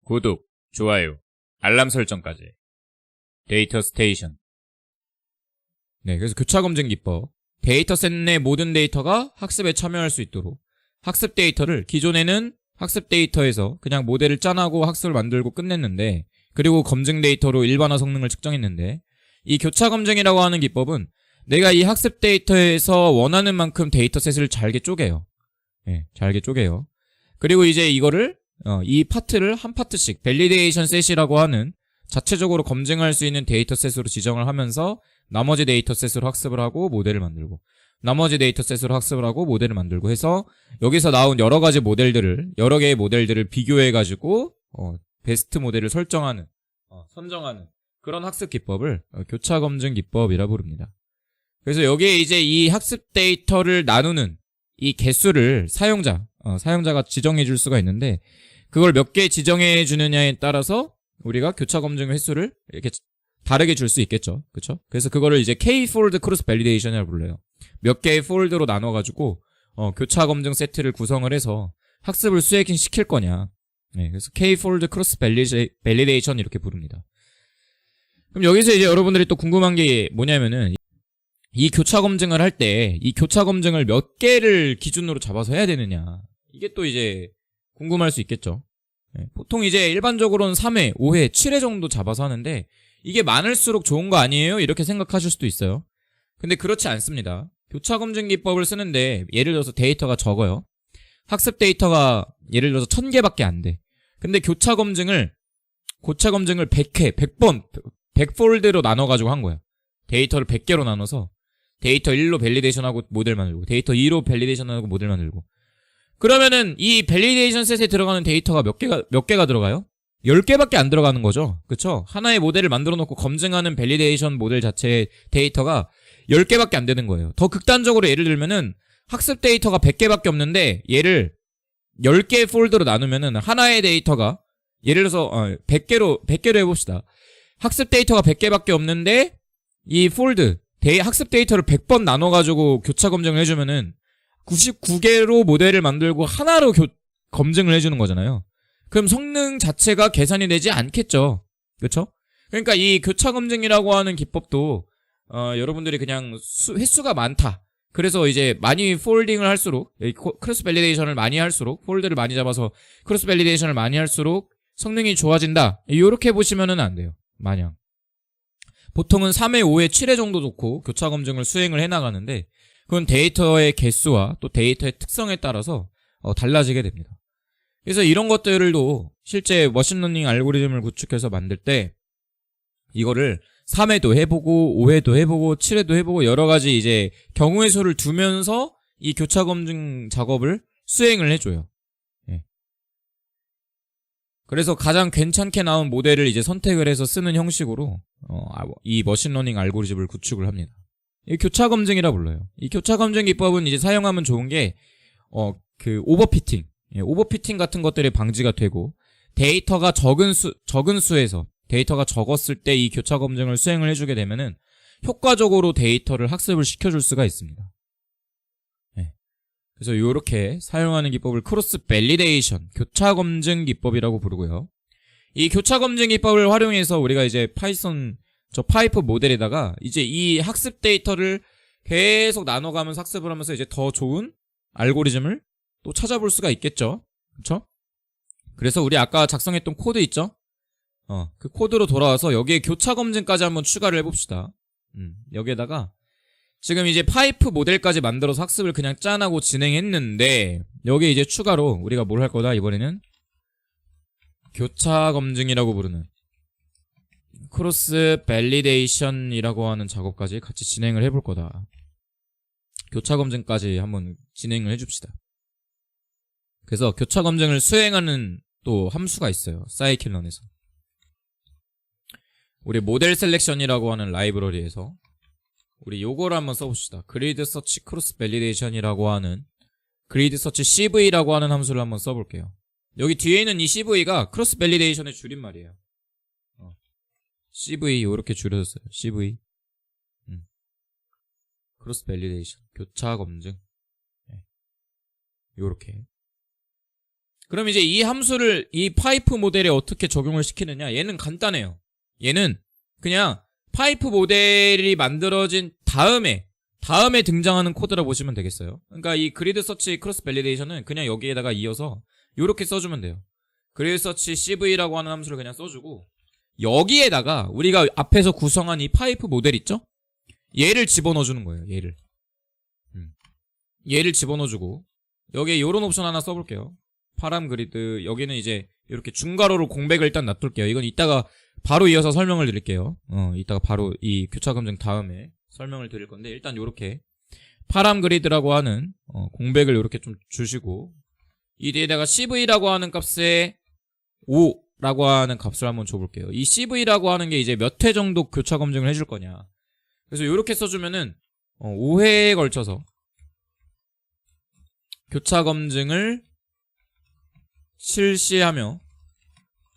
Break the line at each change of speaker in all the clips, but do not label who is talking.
구독, 좋아요, 알람 설정까지. 데이터 스테이션. 네, 그래서 교차 검증 기법. 데이터셋 내 모든 데이터가 학습에 참여할 수 있도록 학습 데이터를 기존에는 학습 데이터에서 그냥 모델을 짠하고 학습을 만들고 끝냈는데, 그리고 검증 데이터로 일반화 성능을 측정했는데, 이 교차 검증이라고 하는 기법은 내가 이 학습 데이터에서 원하는 만큼 데이터셋을 잘게 쪼개요. 네, 잘게 쪼개요. 그리고 이제 이거를 이 파트를 한 파트씩 밸리데이션 셋이라고 하는 자체적으로 검증할 수 있는 데이터셋으로 지정을 하면서 나머지 데이터셋으로 학습을 하고 모델을 만들고, 나머지 데이터셋으로 학습을 하고 모델을 만들고 해서 여기서 나온 여러 개의 모델들을 비교해가지고 베스트 모델을 선정하는 그런 학습 기법을 교차 검증 기법이라 부릅니다. 그래서 여기에 이제 이 학습 데이터를 나누는 이 개수를 사용자가 지정해 줄 수가 있는데, 그걸 몇 개 지정해 주느냐에 따라서 우리가 교차 검증 횟수를 이렇게 다르게 줄 수 있겠죠. 그쵸? 그래서 그거를 이제 K-fold 크로스 밸리데이션이라고 불러요. 몇 개의 폴드로 나눠가지고 교차 검증 세트를 구성을 해서 학습을 수행시킬 거냐. 네, 그래서 K-fold 크로스 밸리데이션 이렇게 부릅니다. 그럼 여기서 이제 여러분들이 또 궁금한 게 뭐냐면은, 이 교차 검증을 할 때 이 교차 검증을 몇 개를 기준으로 잡아서 해야 되느냐, 이게 또 이제 궁금할 수 있겠죠. 네, 보통 이제 일반적으로는 3회, 5회, 7회 정도 잡아서 하는데, 이게 많을수록 좋은 거 아니에요? 이렇게 생각하실 수도 있어요. 근데 그렇지 않습니다. 교차 검증 기법을 쓰는데 예를 들어서 데이터가 적어요. 학습 데이터가 예를 들어서 1000개밖에 안 돼. 근데 교차 검증을 100회, 100번, 100폴드로 나눠가지고 한 거야. 데이터를 100개로 나눠서 데이터 1로 밸리데이션하고 모델 만들고, 데이터 2로 밸리데이션하고 모델 만들고. 그러면은 이 밸리데이션 셋에 들어가는 데이터가 몇 개가 들어가요? 10개밖에 안 들어가는 거죠. 그쵸? 하나의 모델을 만들어 놓고 검증하는 밸리데이션 모델 자체의 데이터가 10개밖에 안 되는 거예요. 더 극단적으로 예를 들면은 학습 데이터가 100개밖에 없는데, 얘를 10개의 폴더로 나누면은 하나의 데이터가 예를 들어서 100개로 해봅시다. 학습 데이터가 100개밖에 없는데 이 학습 데이터를 100번 나눠가지고 교차 검증을 해주면은 99개로 모델을 만들고 하나로 검증을 해주는 거잖아요. 그럼 성능 자체가 계산이 되지 않겠죠. 그쵸? 그러니까 이 교차 검증이라고 하는 기법도 여러분들이 그냥 횟수가 많다, 그래서 이제 많이 폴딩을 할수록, 크로스 밸리데이션을 많이 할수록, 폴드를 많이 잡아서 크로스 밸리데이션을 많이 할수록 성능이 좋아진다, 이렇게 보시면은 안 돼요. 마냥 보통은 3회, 5회, 7회 정도 놓고 교차 검증을 수행을 해나가는데, 그건 데이터의 개수와 또 데이터의 특성에 따라서 달라지게 됩니다. 그래서 이런 것들도 실제 머신러닝 알고리즘을 구축해서 만들 때 이거를 3회도 해보고 5회도 해보고 7회도 해보고 여러 가지 이제 경우의 수를 두면서 이 교차 검증 작업을 수행을 해줘요. 예. 그래서 가장 괜찮게 나온 모델을 이제 선택을 해서 쓰는 형식으로 이 머신러닝 알고리즘을 구축을 합니다. 이 교차 검증이라 불러요. 이 교차 검증 기법은 이제 사용하면 좋은 게 오버피팅, 오버피팅 같은 것들이 방지가 되고, 데이터가 적은 수에서 데이터가 적었을 때 이 교차 검증을 수행을 해주게 되면은 효과적으로 데이터를 학습을 시켜줄 수가 있습니다. 네. 그래서 이렇게 사용하는 기법을 크로스 밸리데이션, 교차 검증 기법이라고 부르고요. 이 교차 검증 기법을 활용해서 우리가 이제 파이프 모델에다가 이제 이 학습 데이터를 계속 나눠가면서 학습을 하면서 이제 더 좋은 알고리즘을 또 찾아볼 수가 있겠죠. 그쵸? 그래서 우리 아까 작성했던 코드 있죠? 그 코드로 돌아와서 여기에 교차 검증까지 한번 추가를 해봅시다. 여기에다가 지금 이제 파이프 모델까지 만들어서 학습을 그냥 짠하고 진행했는데, 여기에 이제 추가로 우리가 뭘 할 거다, 이번에는 교차 검증이라고 부르는 크로스 밸리데이션이라고 하는 작업까지 같이 진행을 해볼 거다. 교차 검증까지 한번 진행을 해줍시다. 그래서 교차 검증을 수행하는 또 함수가 있어요. 사이클런에서. 우리 모델 셀렉션이라고 하는 라이브러리에서 우리 요거를 한번 써봅시다. 그리드 서치 크로스 밸리데이션이라고 하는 그리드 서치 CV라고 하는 함수를 한번 써볼게요. 여기 뒤에 있는 이 CV가 크로스 밸리데이션의 줄임말이에요. CV 이렇게 줄여졌어요. CV. 크로스 밸리데이션, 교차 검증. 요렇게. 그럼 이제 이 함수를 이 파이프 모델에 어떻게 적용을 시키느냐? 얘는 간단해요. 얘는 그냥 파이프 모델이 만들어진 다음에 등장하는 코드라 보시면 되겠어요. 그러니까 이 그리드 서치 크로스 밸리데이션은 그냥 여기에다가 이어서 이렇게 써주면 돼요. 그리드 서치 cv라고 하는 함수를 그냥 써주고 여기에다가 우리가 앞에서 구성한 이 파이프 모델 있죠? 얘를 집어넣어주는 거예요. 얘를 집어넣어주고 여기에 이런 옵션 하나 써볼게요. 파람 그리드 여기는 이제 이렇게 중괄호로 공백을 일단 놔둘게요. 이건 이따가 바로 이어서 설명을 드릴게요. 이따가 바로 이 교차 검증 다음에 설명을 드릴 건데 일단 요렇게 파람 그리드라고 하는 공백을 요렇게 좀 주시고 이 뒤에다가 cv라고 하는 값에 5라고 하는 값을 한번 줘볼게요. 이 cv라고 하는 게 이제 몇 회 정도 교차 검증을 해줄 거냐. 그래서 요렇게 써주면은 5회에 걸쳐서 교차 검증을 실시하며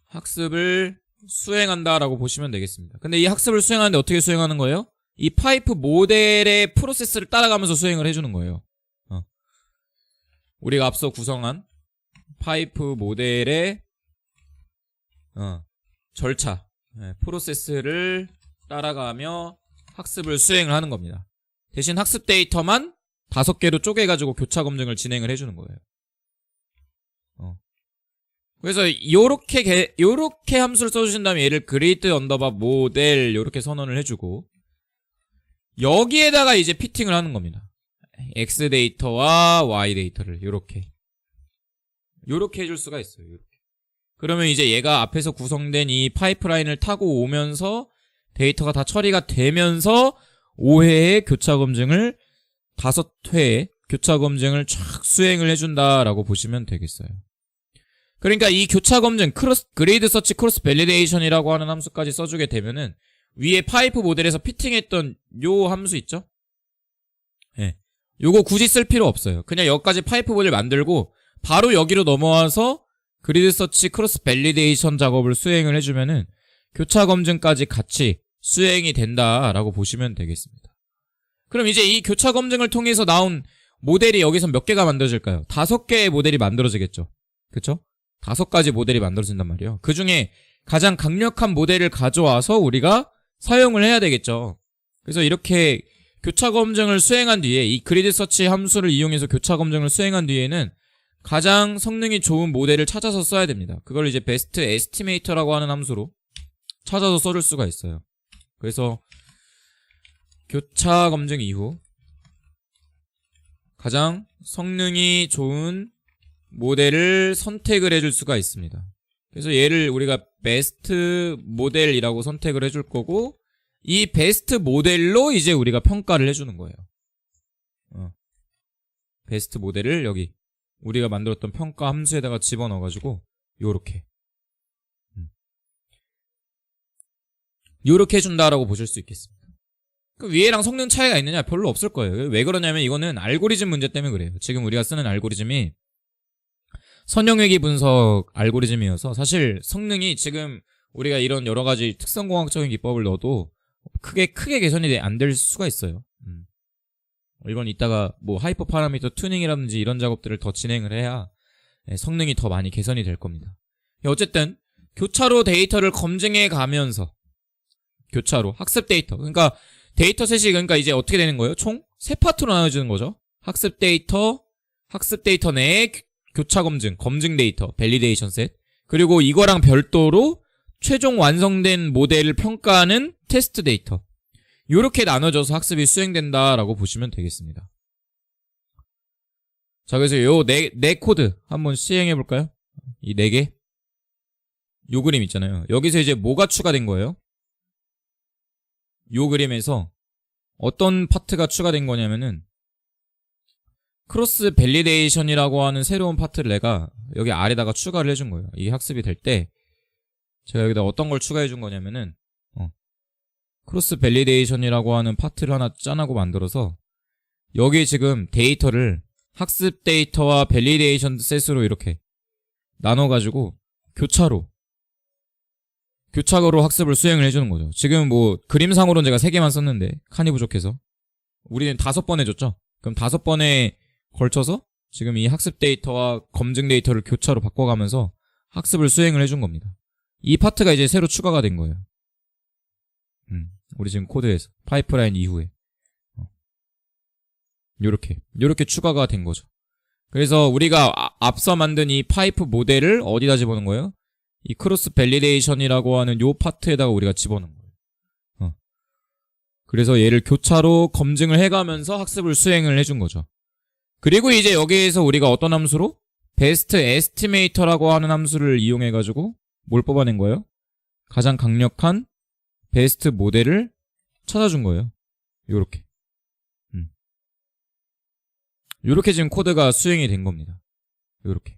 학습을 수행한다라고 보시면 되겠습니다. 근데 이 학습을 수행하는데 어떻게 수행하는 거예요? 이 파이프 모델의 프로세스를 따라가면서 수행을 해주는 거예요. 우리가 앞서 구성한 파이프 모델의 절차, 프로세스를 따라가며 학습을 수행을 하는 겁니다. 대신 학습 데이터만 5개로 쪼개가지고 교차 검증을 진행을 해주는 거예요. 그래서 요렇게 함수를 써주신 다음에 얘를 그리드 언더바 모델 요렇게 선언을 해주고 여기에다가 이제 피팅을 하는 겁니다. X 데이터와 Y 데이터를 요렇게 해줄 수가 있어요. 요렇게. 그러면 이제 얘가 앞에서 구성된 이 파이프라인을 타고 오면서 데이터가 다 처리가 되면서 5회의 교차 검증을 5회의 교차 검증을 쫙 수행을 해준다라고 보시면 되겠어요. 그러니까 이 교차 검증 그리드 서치 크로스 밸리데이션이라고 하는 함수까지 써주게 되면은 위에 파이프 모델에서 피팅했던 요 함수 있죠? 예. 요거 굳이 쓸 필요 없어요. 그냥 여기까지 파이프 모델 만들고 바로 여기로 넘어와서 그리드 서치 크로스 밸리데이션 작업을 수행을 해주면은 교차 검증까지 같이 수행이 된다라고 보시면 되겠습니다. 그럼 이제 이 교차 검증을 통해서 나온 모델이 여기서 몇 개가 만들어질까요? 5개의 모델이 만들어지겠죠. 그쵸? 5가지 모델이 만들어진단 말이에요. 그 중에 가장 강력한 모델을 가져와서 우리가 사용을 해야 되겠죠. 그래서 이렇게 교차 검증을 수행한 뒤에 이 그리드 서치 함수를 이용해서 교차 검증을 수행한 뒤에는 가장 성능이 좋은 모델을 찾아서 써야 됩니다. 그걸 이제 베스트 에스티메이터라고 하는 함수로 찾아서 써줄 수가 있어요. 그래서 교차 검증 이후 가장 성능이 좋은 모델을 선택을 해줄 수가 있습니다. 그래서 얘를 우리가 베스트 모델이라고 선택을 해줄 거고 이 베스트 모델로 이제 우리가 평가를 해주는 거예요. 베스트 모델을 여기 우리가 만들었던 평가 함수에다가 집어넣어가지고 요렇게 해준다라고 보실 수 있겠습니다. 그 위에랑 성능 차이가 있느냐? 별로 없을 거예요. 왜 그러냐면 이거는 알고리즘 문제 때문에 그래요. 지금 우리가 쓰는 알고리즘이 선형외기 분석 알고리즘이어서 사실 성능이 지금 우리가 이런 여러 가지 특성공학적인 기법을 넣어도 크게 개선이 안 될 수가 있어요. 이건 이따가 뭐 하이퍼 파라미터 튜닝이라든지 이런 작업들을 더 진행을 해야 성능이 더 많이 개선이 될 겁니다. 어쨌든 교차로 데이터를 검증해 가면서 교차로 학습 데이터 그러니까 데이터셋이 그러니까 이제 어떻게 되는 거예요? 총 3파트로 나눠지는 거죠. 학습 데이터 내에 교차 검증 데이터, 밸리데이션 셋 그리고 이거랑 별도로 최종 완성된 모델을 평가하는 테스트 데이터 요렇게 나눠져서 학습이 수행된다라고 보시면 되겠습니다. 자, 그래서 요 네 코드 한번 시행해 볼까요? 이 4개 요 그림 있잖아요. 여기서 이제 뭐가 추가된 거예요? 요 그림에서 어떤 파트가 추가된 거냐면은 크로스 밸리데이션이라고 하는 새로운 파트를 내가 여기 아래다가 추가를 해준 거예요. 이 학습이 될 때 제가 여기다 어떤 걸 추가해 준 거냐면은 크로스 밸리데이션이라고 하는 파트를 하나 짠하고 만들어서 여기 지금 데이터를 학습 데이터와 밸리데이션 셋으로 이렇게 나눠가지고 교차로 학습을 수행을 해주는 거죠. 지금 뭐 그림상으로는 제가 3개만 썼는데 칸이 부족해서 우리는 5번 해줬죠. 그럼 5번에 걸쳐서 지금 이 학습 데이터와 검증 데이터를 교차로 바꿔가면서 학습을 수행을 해준 겁니다. 이 파트가 이제 새로 추가가 된 거예요. 우리 지금 코드에서 파이프라인 이후에 요렇게 추가가 된 거죠. 그래서 우리가 앞서 만든 이 파이프 모델을 어디다 집어넣은 거예요? 이 크로스 밸리데이션이라고 하는 요 파트에다가 우리가 집어넣은 거예요. 그래서 얘를 교차로 검증을 해가면서 학습을 수행을 해준 거죠. 그리고 이제 여기에서 우리가 어떤 함수로? 베스트 에스티메이터라고 하는 함수를 이용해가지고 뭘 뽑아낸 거예요? 가장 강력한 베스트 모델을 찾아준 거예요. 요렇게. 요렇게 지금 코드가 수행이 된 겁니다. 요렇게.